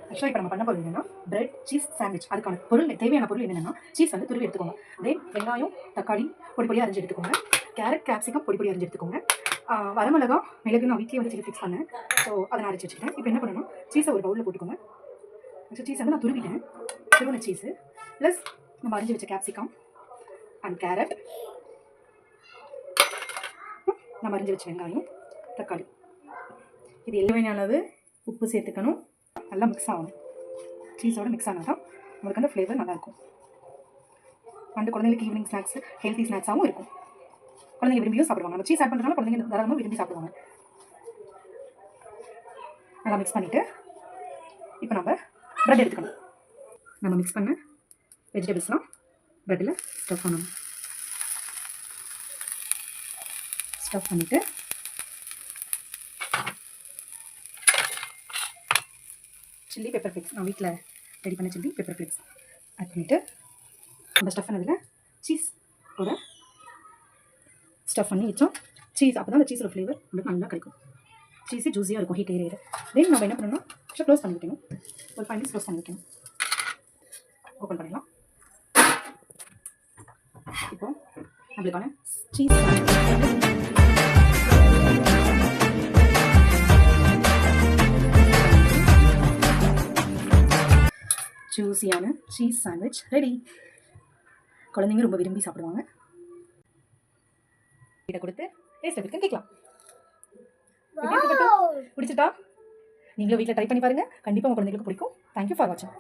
ஆக்சுவலாக இப்போ நம்ம பண்ண போகிறது என்னன்னா பிரெட் சீஸ் சாண்ட்விச். அதுக்கான பொருள் தேவையான பொருள் என்னென்னா சீஸ் வந்து துருவி எடுத்துக்கோங்க. தென் வெங்காயம் தக்காளி பொடி பொடியாக அரிஞ்சு எடுத்துக்கோங்க. கேரட் கேப்சிகம் பொடி பொடி அரிஞ்சு எடுத்துக்கோங்க. வரமிளகா மிளகு நான் வீட்லேயே வந்து சில்லி ஃபிக்ஸ் பண்ணேன். ஸோ அதை நான் அரைச்சி வச்சுக்கிட்டேன். இப்போ என்ன பண்ணணும், சீஸை ஒரு பவுலில் போட்டுக்கோங்க. சீஸ் வந்து நான் துருவிட்டேன். துருவின சீஸு ப்ளஸ் நம்ம அரிஞ்சு வச்ச கேப்சிகம் அண்ட் கேரட், நம்ம அரிஞ்சு வச்ச வெங்காயம் தக்காளி, இது எல்லாம் அளவு உப்பு சேர்த்துக்கணும். நல்லா மிக்ஸ் ஆகணும். சீஸோடு மிக்ஸ் ஆனால் தான் உங்களுக்கு அந்த ஃப்ளேவர் நல்லாயிருக்கும். அண்டு குழந்தைங்களுக்கு ஈவினிங் ஸ்நாக்ஸ் ஹெல்த்தி ஸ்நாக்ஸாகவும் இருக்கும். குழந்தைங்க விரும்பியும் சாப்பிடுவாங்க. நம்ம சீஸ் ஆட் பண்ணுறதுனால குழந்தைங்க தாராளமாக விரும்பி சாப்பிடுவாங்க. நல்லா மிக்ஸ் பண்ணிவிட்டு இப்போ நம்ம ப்ரெட் எடுத்துக்கணும். நம்ம மிக்ஸ் பண்ண வெஜிடபிள்ஸ்லாம் ப்ரெட்டில் ஸ்டஃப் பண்ணணும். ஸ்டஃப் பண்ணிவிட்டு சில்லி பெப்பர் ஃப்ளேக்ஸ், நான் வீட்டில் ரெடி பண்ண சில்லி பெப்பர் ஃப்ளேக்ஸ் ஆட் பண்ணிவிட்டு நம்ம ஸ்டஃப் பண்ணதில் சீஸ் கூட ஸ்டஃப் பண்ணி வச்சோம். சீஸ் அப்போ தான் அந்த சீஸோட ஃப்ளேவர் நம்மளுக்கு நல்லா கிடைக்கும். சீஸு ஜூஸியாக இருக்கும் ஹீட் ஏரியா. தென் நம்ம என்ன பண்ணணும்னா க்ளோஸ் பண்ணி வைக்கணும். ஒரு 5 மினிட்ஸ் க்ளோஸ் பண்ணி வைக்கணும். ஓப்பன் பண்ணிடலாம். இப்போ நம்மளுக்கான சீஸ் ஜூஸியான சீஸ் சாண்ட்விச் ரெடி. குழந்தைங்க ரொம்ப விரும்பி சாப்பிடுவாங்க. இதை கொடுத்து டேஸ்ட் எப்படி கேட்கலாம். பிடிச்சிட்டா? நீங்களும் வீட்டில் ட்ரை பண்ணி பாருங்கள். கண்டிப்பாக உங்கள் குழந்தைங்களுக்கு பிடிக்கும். தேங்க்யூ ஃபார் வாட்சிங்.